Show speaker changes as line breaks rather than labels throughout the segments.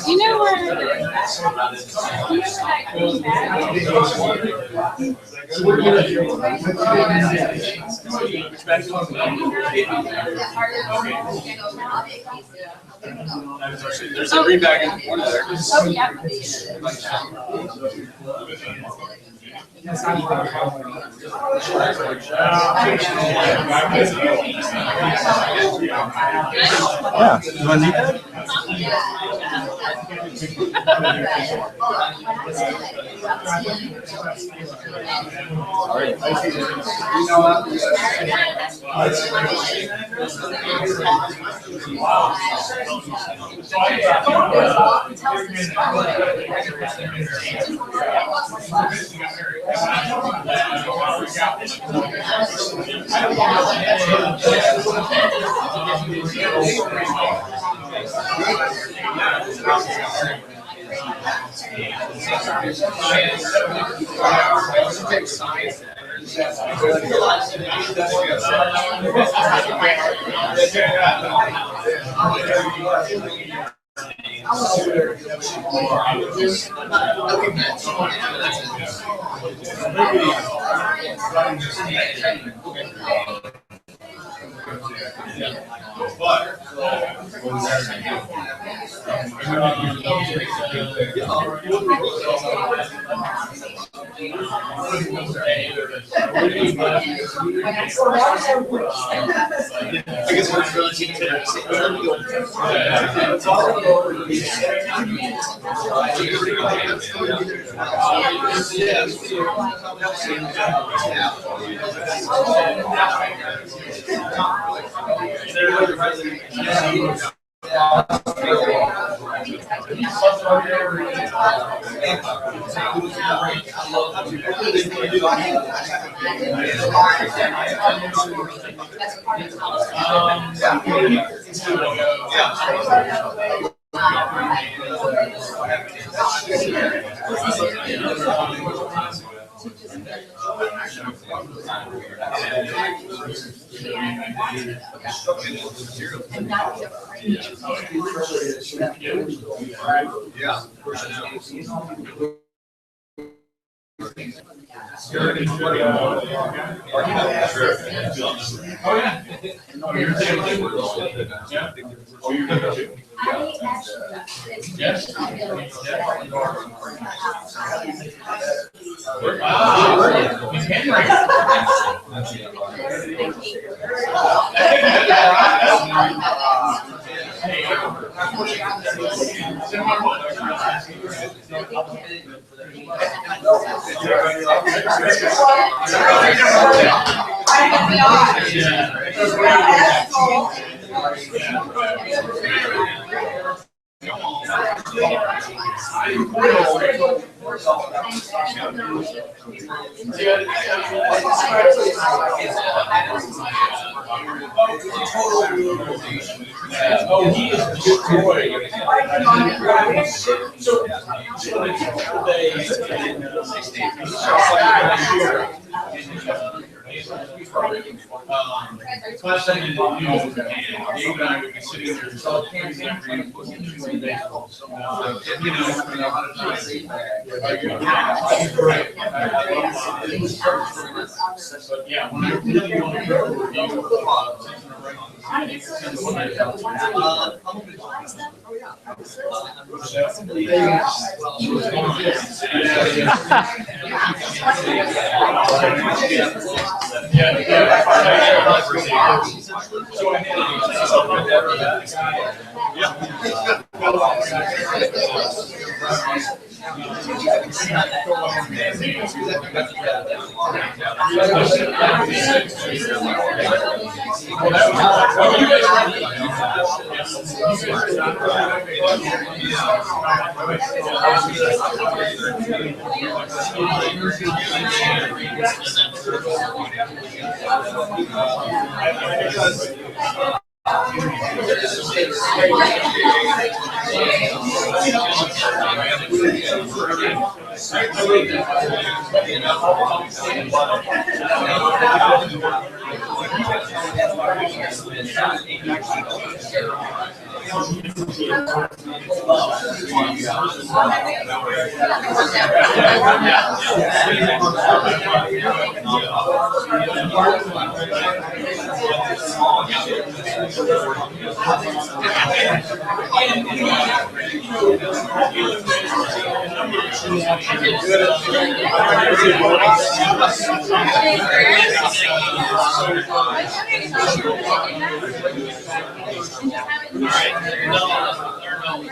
You know where?
There's a green bag in the corner there.
Oh, yeah.
Yeah, you want to do that?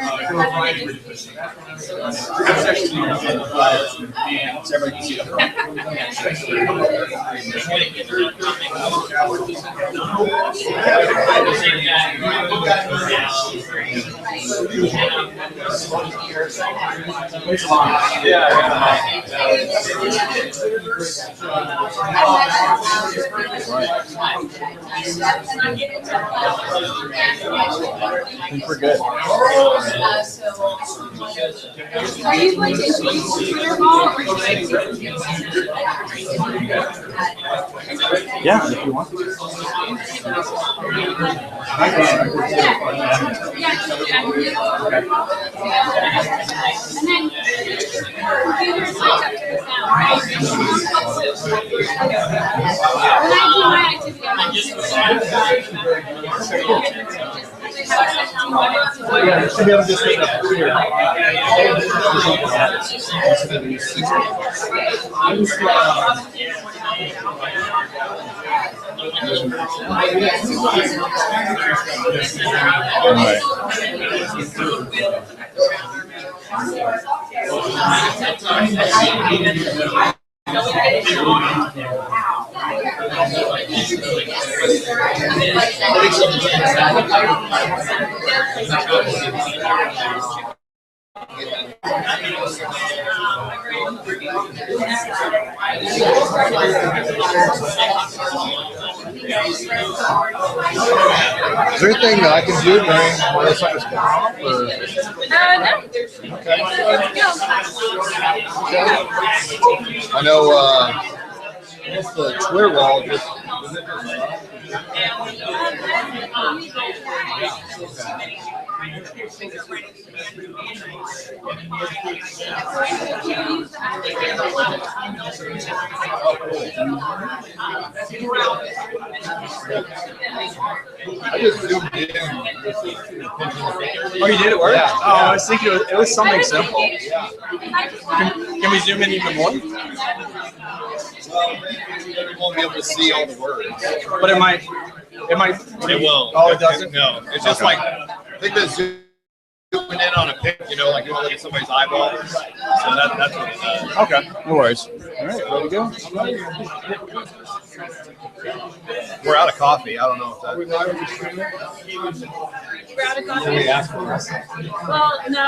I think we're good.
Are you going to use Twitter ball or
Yeah, if you want.
And then computer switch up to the sound, right? When I do my activity,
Yeah, you should be able to just take a clear. Is there anything that I can do during while this is going off? Or? I know what's the Twitter wall just. I just zoomed in.
Oh, you did it work?
Yeah.
Oh, I was thinking it was something simple.
Yeah.
Can we zoom in even more?
Well, you won't be able to see all the words.
But it might.
It won't.
Oh, it doesn't?
No. It's just like, I think the zooming in on a pic, you know, like you want to look at somebody's eyeball. So that's what it does.
Okay, no worries. All right, there we go.
We're out of coffee. I don't know if that.
You're out of coffee?
We asked for it.
Well, no,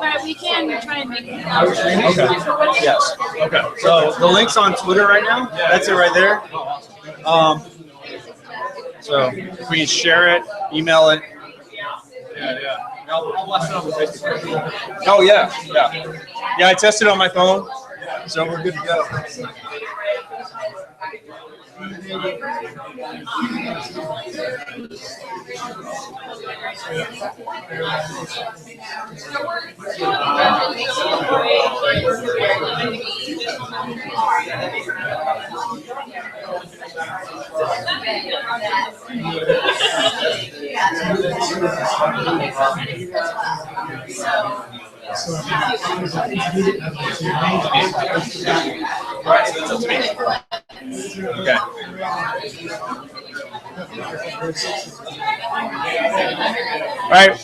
but we can try and make it.
Okay. Yes. Okay. So the link's on Twitter right now. That's it right there. So if we can share it, email it.
Yeah. I'll blast it on the Facebook.
Oh yeah. Yeah, I tested on my phone, so we're good to go. Okay. All right,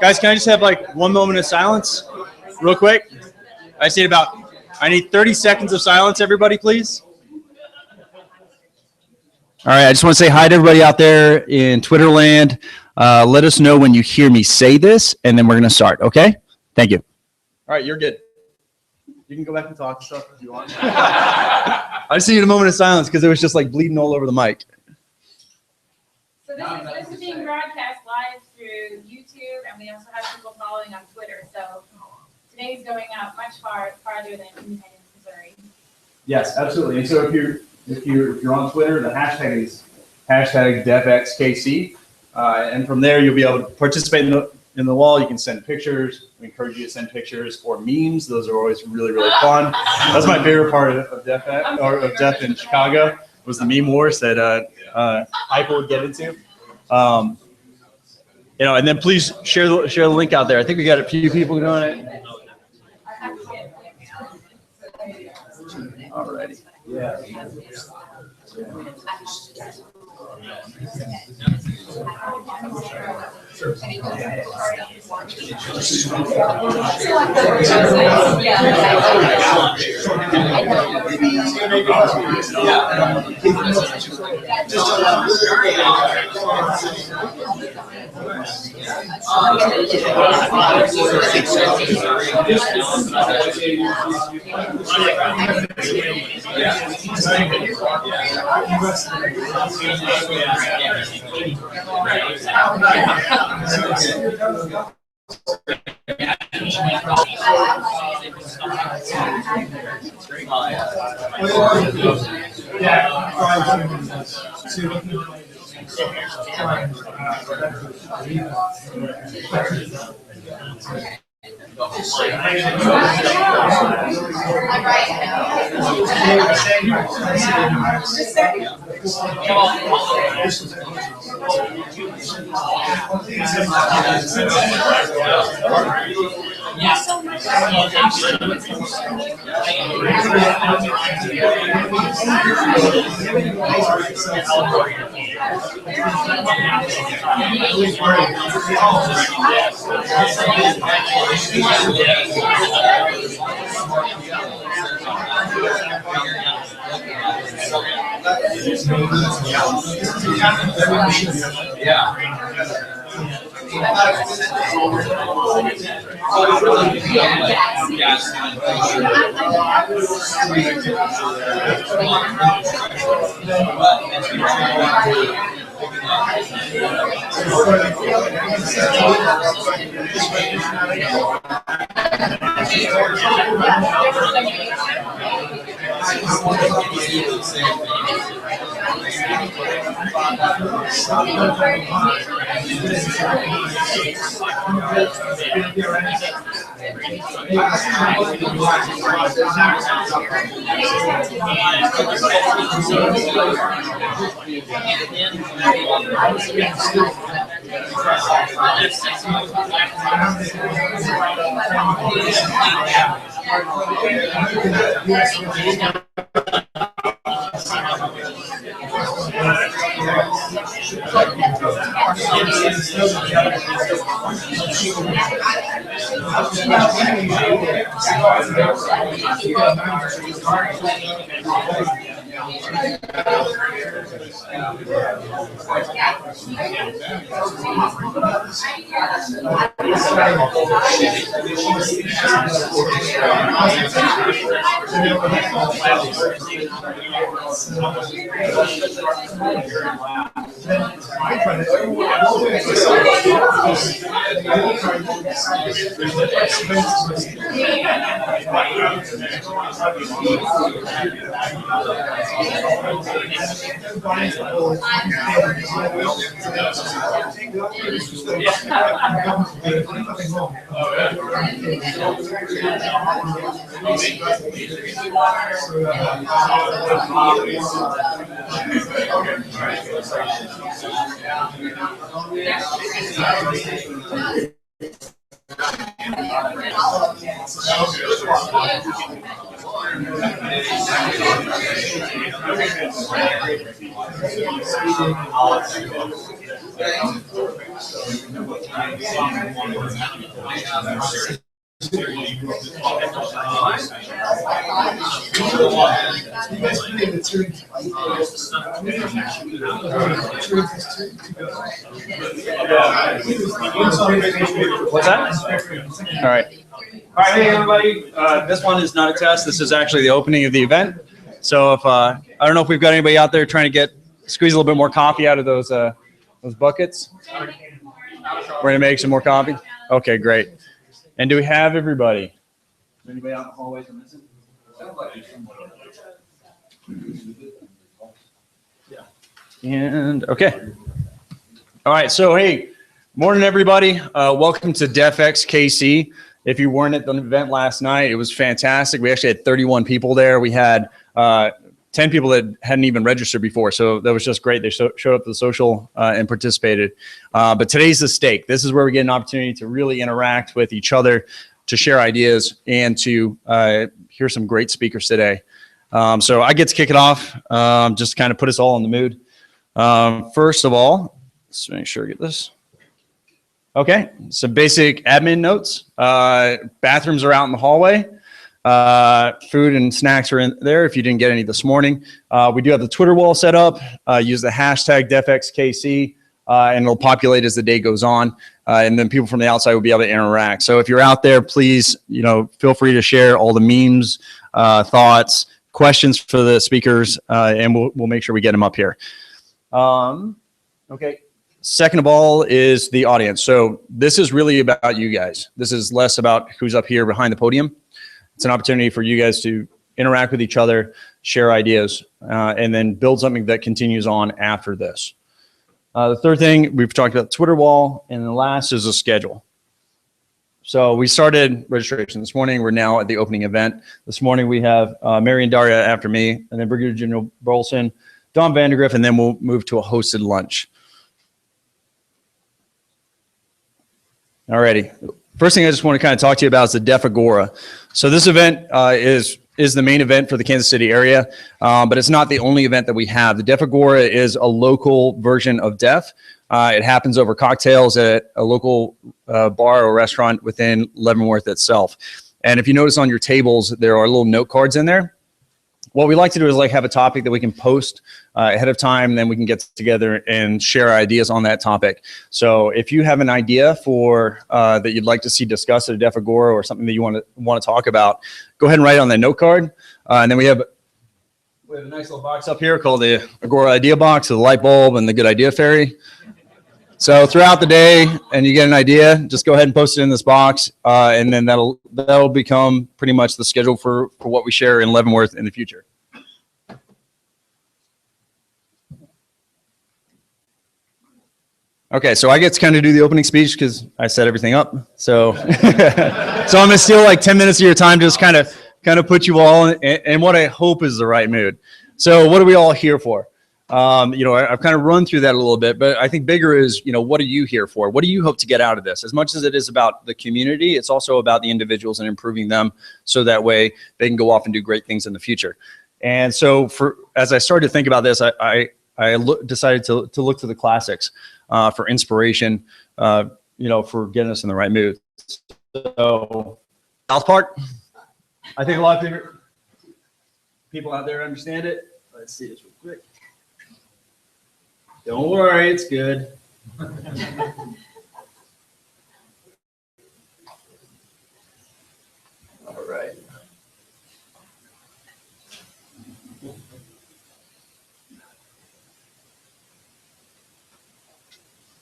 guys, can I just have like 1 moment of silence real quick? I need 30 seconds of silence, everybody, please. All right, I just want to say hi to everybody out there in Twitter land. Let us know when you hear me say this, and then we're going to start, okay? Thank you. All right, you're good. You can go back and talk and stuff if you want. I just needed a moment of silence because it was just like bleeding all over the mic.
So this is being broadcast live through YouTube, and we also have people following on Twitter. So today's going out much farther than Independence, Missouri.
Yes, absolutely. And so if you're on Twitter, the hashtag is #DEFxKC, and from there you'll be able to participate in the wall. You can send pictures. We encourage you to send pictures or memes. Those are always really, really fun. That's my favorite part of Def in Chicago was the meme wars that Hyper would get into. And then please share the link out there. I think we got a few people doing it. Alrighty. Yeah. What's that? All right. All right, hey everybody. This one is not a test. This is actually the opening of the event. So if I don't know if we've got anybody out there trying to squeeze a little bit more coffee out of those buckets. We're gonna make some more coffee. Okay, great. And do we have everybody? Is anybody out in the hallways and missing? And okay. All right. So hey, morning everybody. Welcome to DEFxKC. If you weren't at the event last night, it was fantastic. We actually had 31 people there. We had 10 people that hadn't even registered before. So that was just great. They showed up to the social and participated. But today's the stake. This is where we get an opportunity to really interact with each other, to share ideas, and to hear some great speakers today. So I get to kick it off, just kind of put us all in the mood. First of all, let's make sure I get this. Okay, some basic admin notes. Bathrooms are out in the hallway. Food and snacks are in there if you didn't get any this morning. We do have the Twitter wall set up. Use the hashtag DEFxKC, and it'll populate as the day goes on. And then people from the outside will be able to interact. So if you're out there, please, feel free to share all the memes, thoughts, questions for the speakers, and we'll make sure we get them up here. Okay. Second of all is the audience. So this is really about you guys. This is less about who's up here behind the podium. It's an opportunity for you guys to interact with each other, share ideas, and then build something that continues on after this. The third thing, we've talked about the Twitter wall, and the last is a schedule. So we started registration this morning. We're now at the opening event. This morning we have Mary and Daria after me, and then Brigadier General Burleson, Don Vandergriff, and then we'll move to a hosted lunch. Alrighty. First thing I just want to kind of talk to you about is the DEF Agora. So this event is the main event for the Kansas City area, but it's not the only event that we have. The DEF Agora is a local version of DEF. It happens over cocktails at a local bar or restaurant within Leavenworth itself. And if you notice on your tables, there are little note cards in there. What we like to do is have a topic that we can post ahead of time, and then we can get together and share ideas on that topic. So if you have an idea for that you'd like to see discussed at a DEF Agora or something that you want to talk about, go ahead and write it on that note card. And then we have a nice little box up here called the Agora Idea Box, the light bulb, and the Good Idea Fairy. So throughout the day, and you get an idea, just go ahead and post it in this box, and then that'll become pretty much the schedule for what we share in Leavenworth in the future. Okay, so I get to kind of do the opening speech because I set everything up. So, so I'm gonna steal like 10 minutes of your time, just kind of put you all in what I hope is the right mood. So, what are we all here for? I've kind of run through that a little bit, but I think bigger is, what are you here for? What do you hope to get out of this? As much as it is about the community, it's also about the individuals and improving them so that way they can go off and do great things in the future. And so as I started to think about this, I decided to look to the classics for inspiration, for getting us in the right mood. So South Park, I think a lot of people out there understand it. Let's see this real quick. Don't worry, it's good. All right.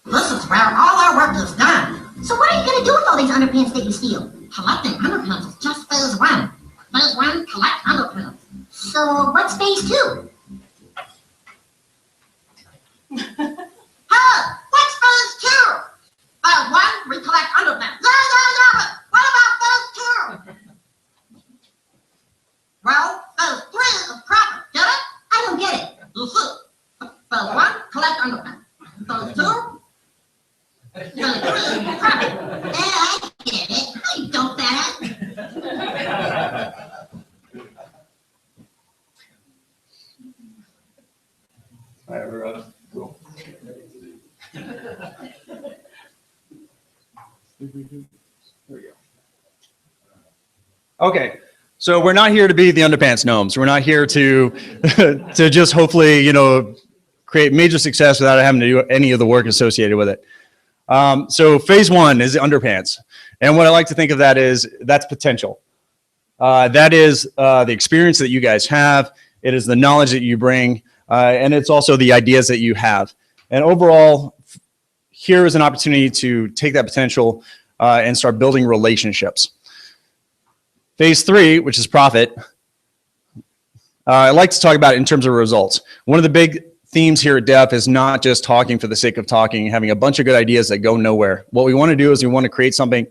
This is where all our work is done. So what are you going to do with all these underpants that you steal? Collecting underpants is just phase one. Phase one, collect underpants. So what's phase two? Hey, what's phase two? Phase one, we collect underpants. Yeah, but what about phase two? Well, phase three is profit. Get it? I don't get it. You see, phase one, collect underpants. Phase two, phase three is profit. I get it. I don't that.
All right, we're cool. Okay, so we're not here to be the underpants gnomes. We're not here to to just hopefully create major success without having to do any of the work associated with it. So phase one is the underpants, and what I like to think of that is that's potential. That is the experience that you guys have. It is the knowledge that you bring, and it's also the ideas that you have. And overall, here is an opportunity to take that potential and start building relationships. Phase three, which is profit, I like to talk about it in terms of results. One of the big themes here at DEF is not just talking for the sake of talking, having a bunch of good ideas that go nowhere. What we want to do is we want to create something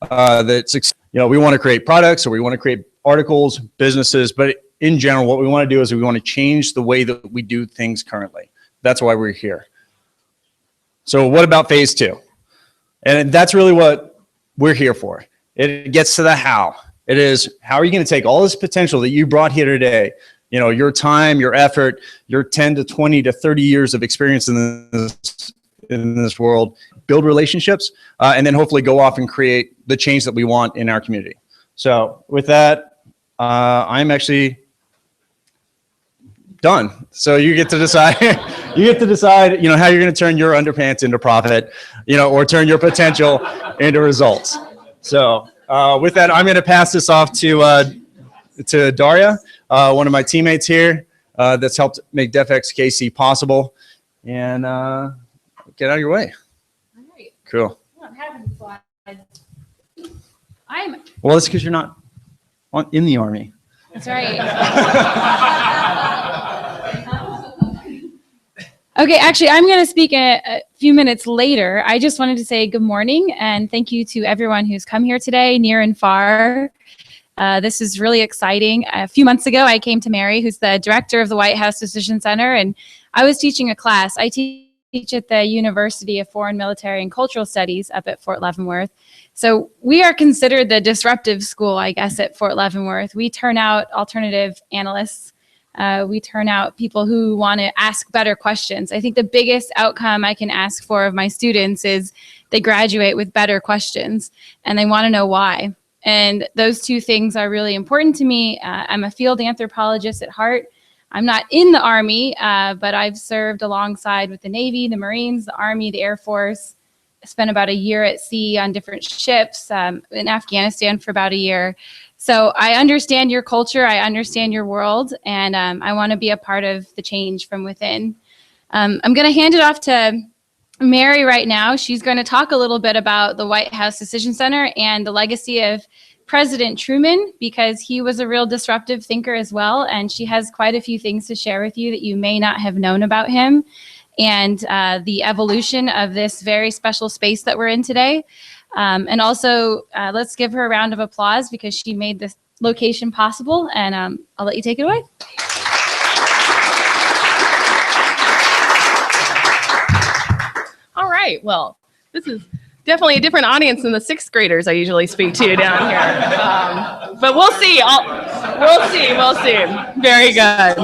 that's, we want to create products or we want to create articles, businesses, but in general, what we want to do is we want to change the way that we do things currently. That's why we're here. So what about phase two? And that's really what we're here for. It gets to the how. It is, how are you going to take all this potential that you brought here today, your time, your effort, your 10 to 20 to 30 years of experience in this world, build relationships, and then hopefully go off and create the change that we want in our community. So with that, I'm actually done. So you get to decide, how you're going to turn your underpants into profit, or turn your potential into results. So with that, I'm going to pass this off to Daria, one of my teammates here, that's helped make DEFxKC possible. And get out of your way.
All right.
Cool.
I don't have any slides.
Well, it's because you're not in the Army.
That's right. Okay, actually, I'm going to speak a few minutes later. I just wanted to say good morning and thank you to everyone who's come here today, near and far. This is really exciting. A few months ago, I came to Mary, who's the director of the White House Decision Center, and I was teaching a class. I teach at the University of Foreign Military and Cultural Studies up at Fort Leavenworth. So we are considered the disruptive school, I guess, at Fort Leavenworth. We turn out alternative analysts. We turn out people who want to ask better questions. I think the biggest outcome I can ask for of my students is they graduate with better questions and they want to know why. And those two things are really important to me. I'm a field anthropologist at heart. I'm not in the Army, but I've served alongside with the Navy, the Marines, the Army, the Air Force. I spent about a year at sea on different ships, in Afghanistan for about a year. So I understand your culture, I understand your world, and I want to be a part of the change from within. I'm going to hand it off to Mary right now. She's going to talk a little bit about the White House Decision Center and the legacy of President Truman, because he was a real disruptive thinker as well, and she has quite a few things to share with you that you may not have known about him, and the evolution of this very special space that we're in today. And also, let's give her a round of applause because she made this location possible, and I'll let you take it away.
All right, well, this is definitely a different audience than the sixth graders I usually speak to down here. But we'll see. We'll see. Very good.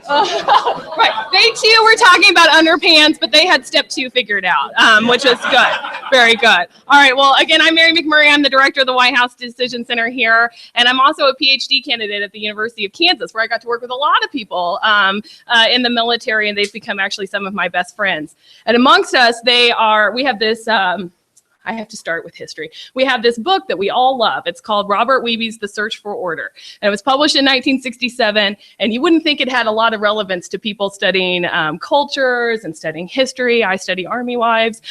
Right, they too were talking about underpants, but they had step 2 figured out, which was good. Very good. All right, well, again, I'm Mary McMurray. I'm the director of the White House Decision Center here, and I'm also a PhD candidate at the University of Kansas, where I got to work with a lot of people in the military, and they've become actually some of my best friends. And amongst us, we have this, I have to start with history. We have this book that we all love. It's called Robert Weeby's The Search for Order. And it was published in 1967, and you wouldn't think it had a lot of relevance to people studying cultures and studying history. I study Army wives.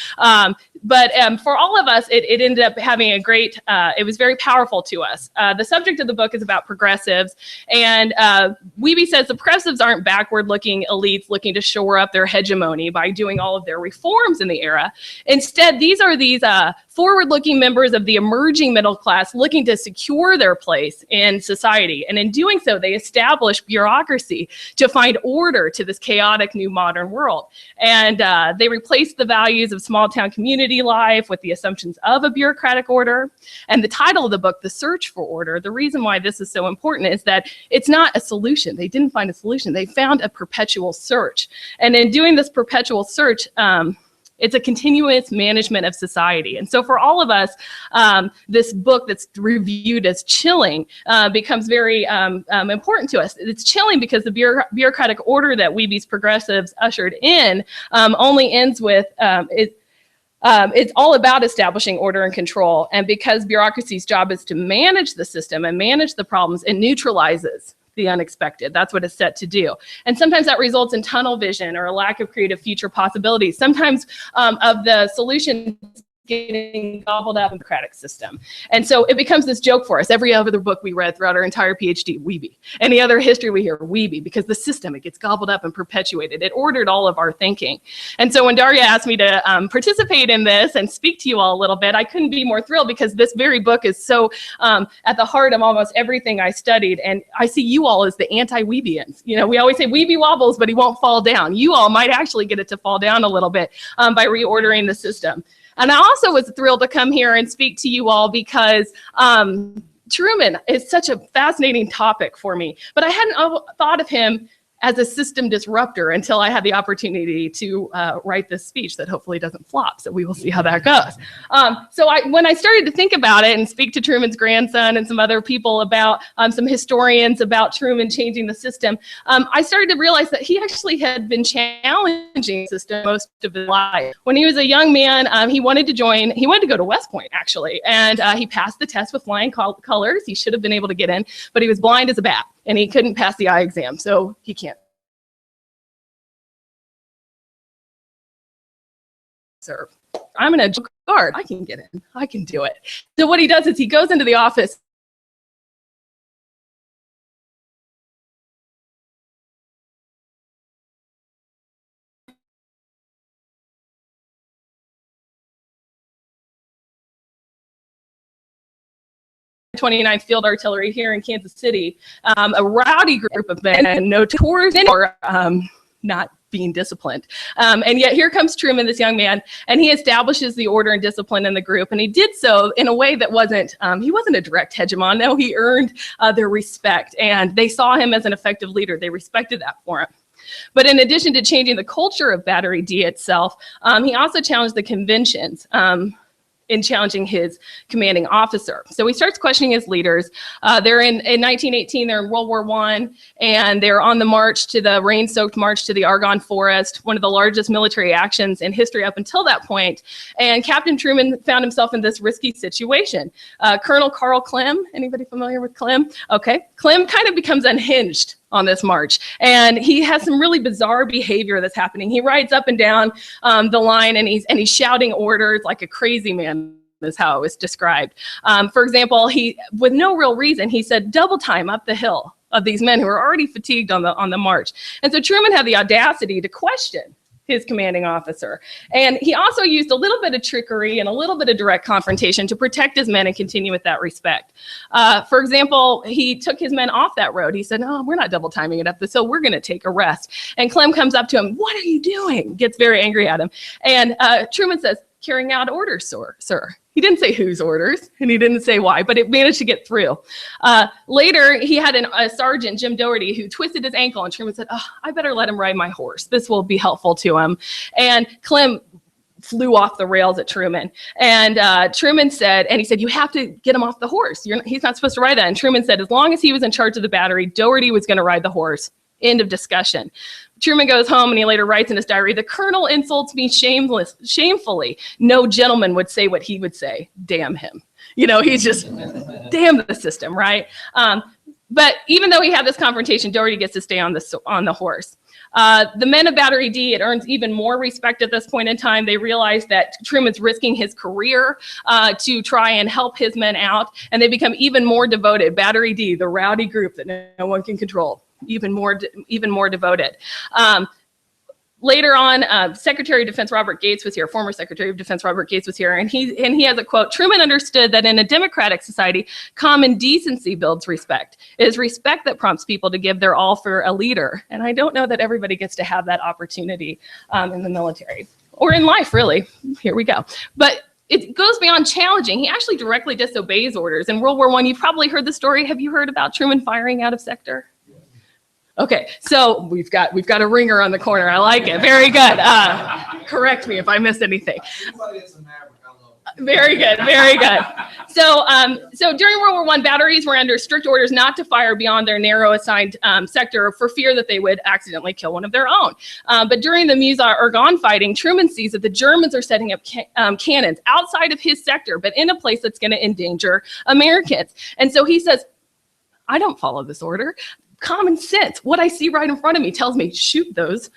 But for all of us, it ended up having a great, it was very powerful to us. The subject of the book is about progressives, and Weeby says the progressives aren't backward-looking elites looking to shore up their hegemony by doing all of their reforms in the era. Instead, these are these forward-looking members of the emerging middle class looking to secure their place in society. And in doing so, they establish bureaucracy to find order to this chaotic new modern world. And they replace the values of small-town community life with the assumptions of a bureaucratic order. And the title of the book, The Search for Order, the reason why this is so important is that it's not a solution. They didn't find a solution. They found a perpetual search. And in doing this perpetual search, it's a continuous management of society. And so for all of us, this book that's reviewed as chilling becomes very important to us. It's chilling because the bureaucratic order that Weeby's progressives ushered in only ends with, it's all about establishing order and control. And because bureaucracy's job is to manage the system and manage the problems, it neutralizes the unexpected. That's what it's set to do. And sometimes that results in tunnel vision or a lack of creative future possibilities. Sometimes of the solutions getting gobbled up in the bureaucratic system. And so it becomes this joke for us. Every other book we read throughout our entire PhD, Weeby. Any other history we hear, Weeby, because the system, it gets gobbled up and perpetuated. It ordered all of our thinking. And so when Daria asked me to participate in this and speak to you all a little bit, I couldn't be more thrilled because this very book is so at the heart of almost everything I studied. And I see you all as the anti-Weebians. You know, we always say Weeby wobbles, but he won't fall down. You all might actually get it to fall down a little bit by reordering the system. And I also was thrilled to come here and speak to you all because Truman is such a fascinating topic for me, but I hadn't thought of him as a system disruptor until I had the opportunity to write this speech that hopefully doesn't flop. So we will see how that goes. When I started to think about it and speak to Truman's grandson and some other people about, some historians about Truman changing the system, I started to realize that he actually had been challenging the system most of his life. When he was a young man, he wanted to go to West Point actually, and he passed the test with flying colors. He should have been able to get in, but he was blind as a bat and he couldn't pass the eye exam, so he can't serve. I'm an guard. I can get in. I can do it. So what he does is he goes into the office. '29th Field Artillery here in Kansas City, a rowdy group of men, no tours or not being disciplined. And yet here comes Truman, this young man, and he establishes the order and discipline in the group. And he did so in a way that wasn't, he wasn't a direct hegemon. No, he earned their respect, and they saw him as an effective leader. They respected that for him. But in addition to changing the culture of Battery D itself, he also challenged the conventions in challenging his commanding officer. So he starts questioning his leaders. They're in 1918, they're in World War I, and they're on the march to the rain-soaked march to the Argonne Forest, one of the largest military actions in history up until that point. And Captain Truman found himself in this risky situation. Colonel Carl Clem, anybody familiar with Clem? Okay, Clem kind of becomes unhinged on this march, and he has some really bizarre behavior that's happening. He rides up and down the line, and he's shouting orders like a crazy man, is how it was described. For example, he, with no real reason, he said double time up the hill of these men who are already fatigued on the march. And so Truman had the audacity to question his commanding officer. And he also used a little bit of trickery and a little bit of direct confrontation to protect his men and continue with that respect. For example, he took his men off that road. He said, no, we're not double timing it up this hill. We're going to take a rest. And Clem comes up to him, what are you doing? Gets very angry at him. And Truman says, carrying out orders, sir. He didn't say whose orders, and he didn't say why, but it managed to get through. Later, he had a sergeant, Jim Doherty, who twisted his ankle, and Truman said, oh, I better let him ride my horse. This will be helpful to him. And Clem flew off the rails at Truman. And Truman said, you have to get him off the horse. He's not supposed to ride that. And Truman said, as long as he was in charge of the battery, Doherty was going to ride the horse. End of discussion. Truman goes home and he later writes in his diary, the colonel insults me shamefully. No gentleman would say what he would say. Damn him. You know, he's just, damn the system, right? But even though he had this confrontation, Doherty gets to stay on the horse. The men of Battery D, it earns even more respect at this point in time. They realize that Truman's risking his career to try and help his men out, and they become even more devoted. Battery D, the rowdy group that no one can control, even more devoted. Later on, Secretary of Defense Robert Gates was here, former Secretary of Defense Robert Gates was here, and he has a quote, Truman understood that in a democratic society, common decency builds respect. It is respect that prompts people to give their all for a leader. And I don't know that everybody gets to have that opportunity in the military, or in life, really. Here we go. But it goes beyond challenging. He actually directly disobeys orders. In World War I, you've probably heard the story. Have you heard about Truman firing out of sector? Okay, so we've got a ringer on the corner. I like it. Very good. Correct me if I missed anything. Very good, very good. So during World War I, batteries were under strict orders not to fire beyond their narrow assigned sector for fear that they would accidentally kill one of their own. But during the Meuse-Argonne fighting, Truman sees that the Germans are setting up cannons outside of his sector, but in a place that's going to endanger Americans. And so he says, I don't follow this order. Common sense. What I see right in front of me tells me shoot those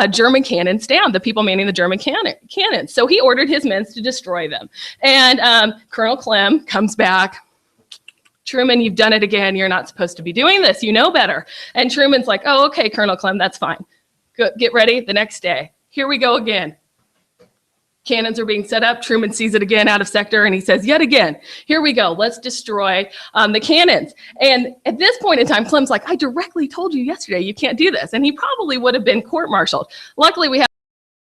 German cannons down, the people manning the German cannons. So he ordered his men to destroy them. And Colonel Clem comes back. Truman, you've done it again. You're not supposed to be doing this. You know better. And Truman's like, oh, okay, Colonel Clem, that's fine. Good. Get ready the next day. Here we go again. Cannons are being set up. Truman sees it again out of sector, and he says, yet again, here we go. Let's destroy the cannons. And at this point in time, Clem's like, I directly told you yesterday you can't do this. And he probably would have been court-martialed. Luckily, we have